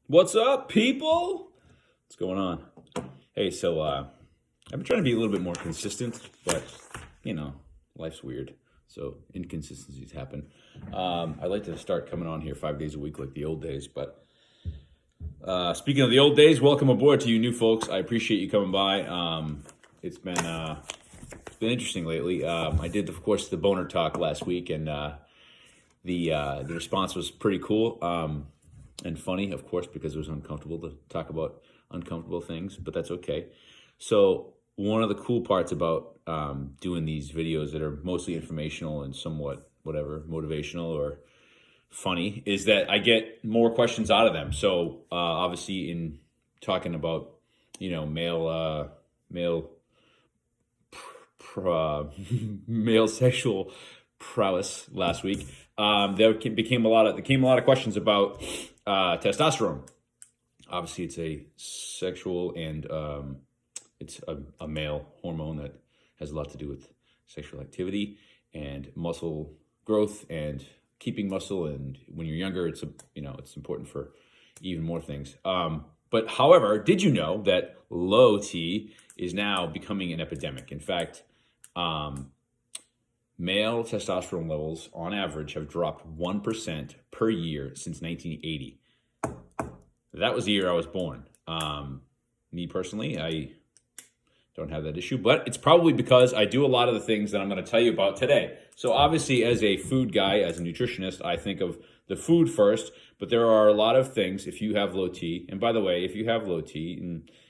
What's up, people? What's going on? Hey, I've been trying to be a little bit more consistent, but life's weird, so inconsistencies happen. I'd like to start coming on here 5 days a week like the old days, but speaking of the old days, welcome aboard to you new folks. I appreciate you coming by. It's been interesting lately. I did, of course, the boner talk last week, and the response was pretty cool. And funny, of course, because it was uncomfortable to talk about uncomfortable things, but that's okay. So one of the cool parts about doing these videos that are mostly informational and somewhat whatever motivational or funny is that I get more questions out of them. So obviously, in talking about male male sexual prowess last week, there became a lot of questions about testosterone. Obviously, it's a sexual and it's a male hormone that has a lot to do with sexual activity and muscle growth and keeping muscle. And when you're younger, it's important for even more things. But however, did you know that low T is now becoming an epidemic? In fact, male testosterone levels on average have dropped 1% per year since 1980. That was the year I was born. Me personally, I don't have that issue, but it's probably because I do a lot of the things that I'm going to tell you about today. So obviously, as a food guy, as a nutritionist, I think of the food first, but there are a lot of things if you have low T. And by the way, if you have low T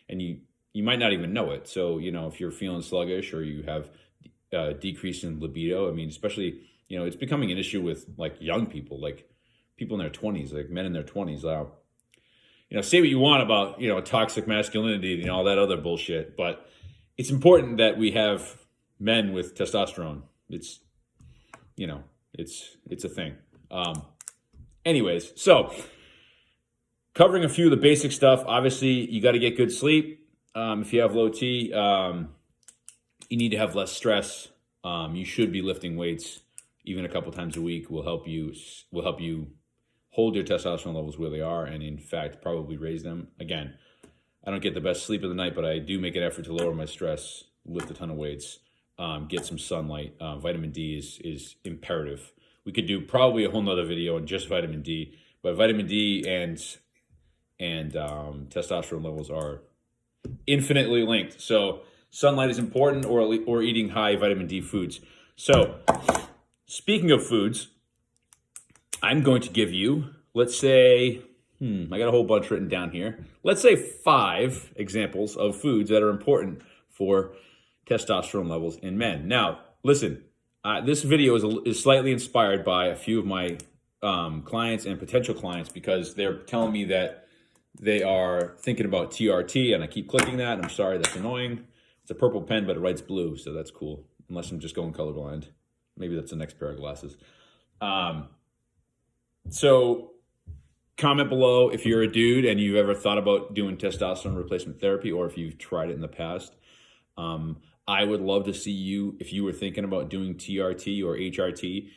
and you might not even know it. So, if you're feeling sluggish or you have decrease in libido, I mean, especially, it's becoming an issue with like young people, like people in their 20s, like men in their 20s. Say what you want about, toxic masculinity and all that other bullshit, but it's important that we have men with testosterone. It's, it's a thing. Anyways, so covering a few of the basic stuff. Obviously, you got to get good sleep. If you have low T, you need to have less stress. You should be lifting weights even a couple times a week. Will help you hold your testosterone levels where they are, and in fact, probably raise them. Again, I don't get the best sleep of the night, but I do make an effort to lower my stress, lift a ton of weights, get some sunlight. Vitamin D is imperative. We could do probably a whole nother video on just vitamin D, but vitamin D and testosterone levels are infinitely linked. So sunlight is important, or eating high vitamin D foods. So speaking of foods, I'm going to give you, let's say, I got a whole bunch written down here. Let's say 5 examples of foods that are important for testosterone levels in men. Now, listen, this video is slightly inspired by a few of my clients and potential clients because they're telling me that they are thinking about TRT, and I keep clicking that, and I'm sorry, that's annoying. It's a purple pen, but it writes blue, so that's cool, unless I'm just going colorblind. Maybe that's the next pair of glasses. So comment below if you're a dude and you've ever thought about doing testosterone replacement therapy, or if you've tried it in the past. I would love to see you, if you were thinking about doing TRT or HRT,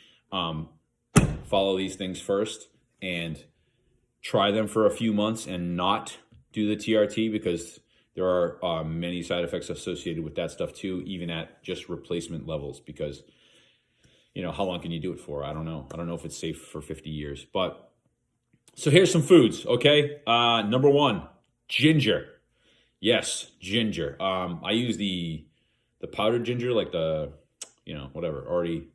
follow these things first and try them for a few months and not do the TRT, because there are many side effects associated with that stuff too, even at just replacement levels, because how long can you do it for? I don't know. I don't know if it's safe for 50 years. But so here's some foods, okay? Number 1, ginger. Yes, ginger. I use the powdered ginger, like the, whatever, already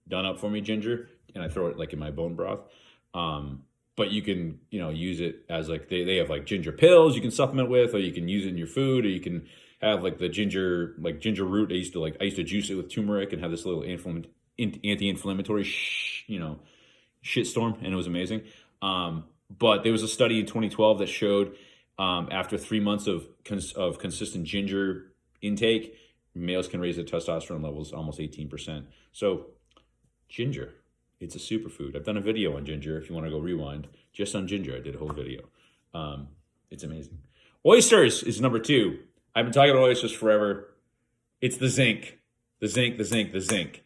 done up for me ginger, and I throw it like in my bone broth. But you can, use it as like, they have like ginger pills you can supplement with, or you can use it in your food, or you can have like the ginger root. I used to juice it with turmeric and have this little anti-inflammatory shitstorm, and it was amazing. But there was a study in 2012 that showed after 3 months of consistent ginger intake, males can raise their testosterone levels almost 18%. So ginger, it's a superfood. I've done a video on ginger. If you want to go rewind, just on ginger, I did a whole video. It's amazing. Oysters is number 2. I've been talking about oysters forever. It's the zinc. The zinc.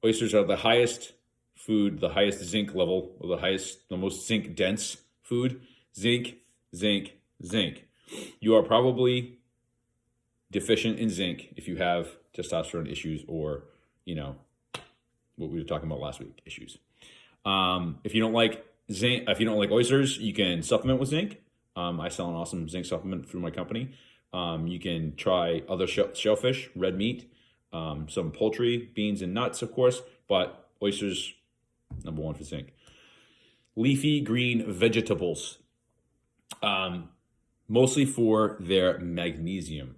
Oysters are the highest food, the highest zinc level, or the most zinc dense food Zinc, zinc, zinc. You are probably deficient in zinc if you have testosterone issues or, what we were talking about last week, issues. If you don't like zinc, if you don't like oysters, you can supplement with zinc. I sell an awesome zinc supplement through my company. You can try other shellfish, red meat, some poultry, beans and nuts, of course, but oysters, number one for zinc. Leafy green vegetables, mostly for their magnesium.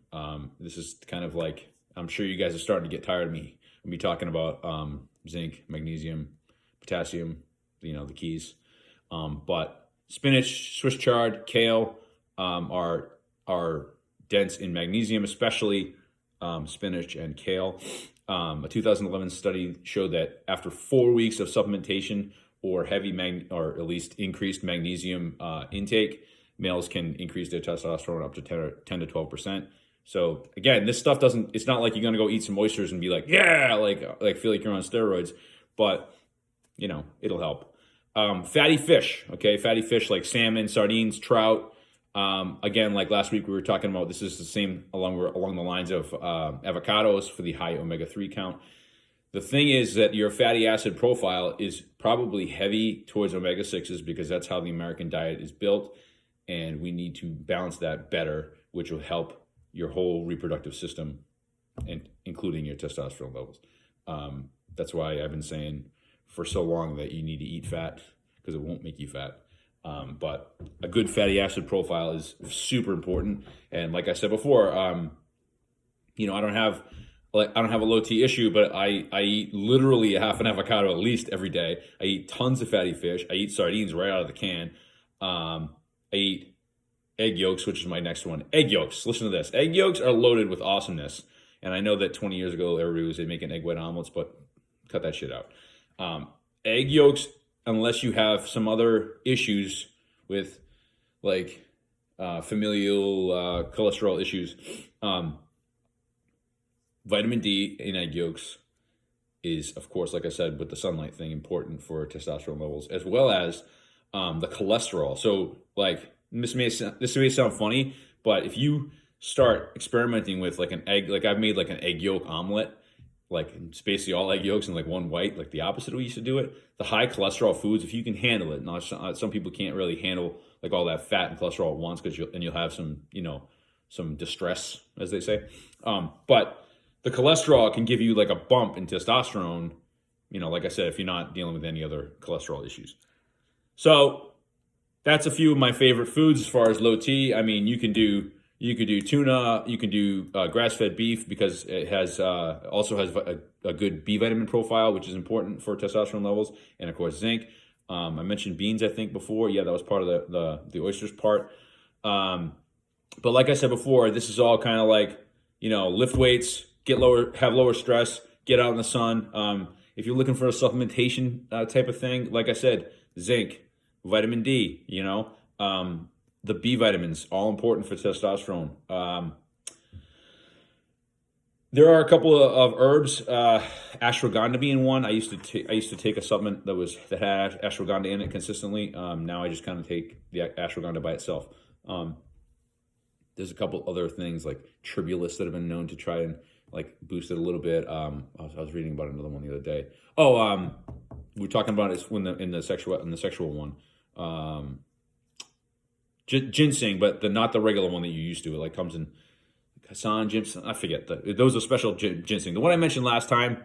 This is kind of like, I'm sure you guys are starting to get tired of me talking about zinc, magnesium, potassium, the keys. But spinach, Swiss chard, kale are dense in magnesium, especially spinach and kale. A 2011 study showed that after 4 weeks of supplementation or or at least increased magnesium intake, males can increase their testosterone up to 10 to 12%. So again, this stuff it's not like you're going to go eat some oysters and be like, yeah, like feel like you're on steroids, but it'll help. Fatty fish, okay? Fatty fish like salmon, sardines, trout. Again, like last week we were talking about, this is the same along the lines of avocados for the high omega-3 count. The thing is that your fatty acid profile is probably heavy towards omega-6s because that's how the American diet is built, and we need to balance that better, which will help your whole reproductive system, and including your testosterone levels. That's why I've been saying for so long that you need to eat fat because it won't make you fat. But a good fatty acid profile is super important. And like I said before, I don't have a low T issue, but I eat literally a half an avocado at least every day. I eat tons of fatty fish. I eat sardines right out of the can. I eat egg yolks, which is my next one. Egg yolks. Listen to this. Egg yolks are loaded with awesomeness. And I know that 20 years ago, everybody was making egg white omelets, but cut that shit out. Egg yolks, unless you have some other issues with like familial cholesterol issues, vitamin D in egg yolks is, of course, like I said, with the sunlight thing, important for testosterone levels, as well as the cholesterol. So like, this may sound funny, but if you start experimenting with like an egg, like I've made like an egg yolk omelet, like it's basically all egg yolks and like one white, like the opposite we used to do it. The high cholesterol foods, if you can handle it, not some people can't really handle like all that fat and cholesterol at once because you'll have some some distress, as they say. But the cholesterol can give you like a bump in testosterone. Like I said, if you're not dealing with any other cholesterol issues. So that's a few of my favorite foods as far as low T. I mean, you could do tuna, you can do grass-fed beef because it has also has a good B vitamin profile, which is important for testosterone levels, and of course zinc. I mentioned beans, I think, before. Yeah, that was part of the oysters part. But like I said before, this is all kind of like lift weights, have lower stress, get out in the sun. If you're looking for a supplementation type of thing, like I said, zinc, vitamin D, the B vitamins, all important for testosterone. There are a couple of herbs, ashwagandha being one. I used to take a supplement that had ashwagandha in it consistently. Now I just kind of take the ashwagandha by itself. There's a couple other things like tribulus that have been known to try and like boost it a little bit. I was reading about another one the other day. We were talking about it in the sexual one. Ginseng, but not the regular one that you used to. It like comes in Hassan ginseng. I forget those are special ginseng. The one I mentioned last time,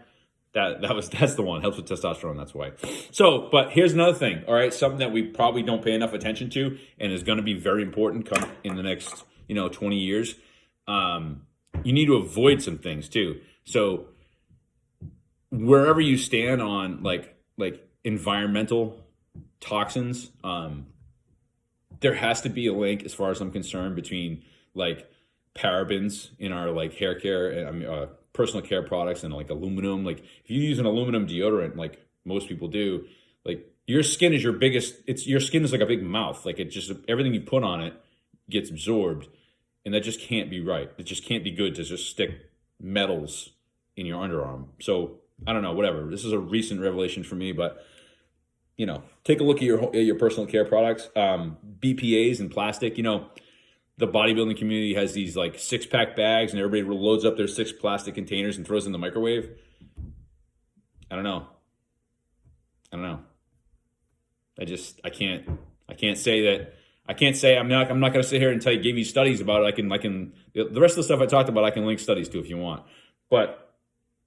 that's the one, helps with testosterone. That's why. So, but here's another thing. All right, something that we probably don't pay enough attention to, and is going to be very important come in the next 20 years. You need to avoid some things too. So wherever you stand on like environmental toxins, there has to be a link, as far as I'm concerned, between like parabens in our like hair care and personal care products and like aluminum. Like if you use an aluminum deodorant, like most people do, like your skin is your skin is like a big mouth. Like it just, everything you put on it gets absorbed, and that just can't be right. It just can't be good to just stick metals in your underarm. So I don't know, whatever. This is a recent revelation for me, but take a look at your personal care products, BPAs and plastic. The bodybuilding community has these like 6-pack bags, and everybody loads up their 6 plastic containers and throws in the microwave. I don't know. I can't say that. I can't say I'm not going to sit here and give you studies about it. The rest of the stuff I talked about, I can link studies to if you want. But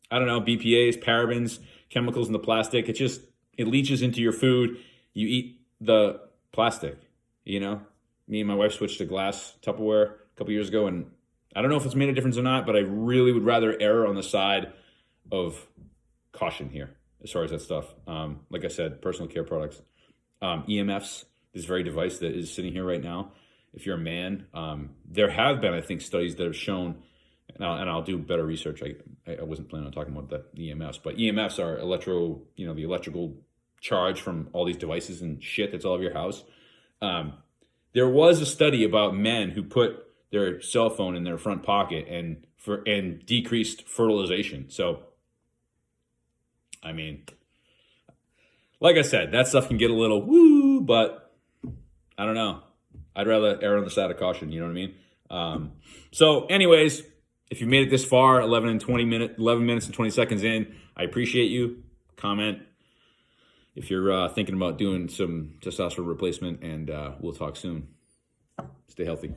I don't know, BPAs, parabens, chemicals in the plastic. It leaches into your food. You eat the plastic, Me and my wife switched to glass Tupperware a couple years ago, and I don't know if it's made a difference or not, but I really would rather err on the side of caution here as far as that stuff. Like I said, personal care products, EMFs, this very device that is sitting here right now. If you're a man, there have been, I think, studies that have shown, and I'll do better research. I wasn't planning on talking about the EMFs, but EMFs are the electrical charge from all these devices and shit that's all over your house. There was a study about men who put their cell phone in their front pocket and decreased fertilization. So, like I said, that stuff can get a little woo, but I don't know. I'd rather err on the side of caution. You know what I mean? So anyways, if you've made it this far, 11 minutes and 20 seconds in, I appreciate you. Comment if you're thinking about doing some testosterone replacement, and we'll talk soon. Stay healthy.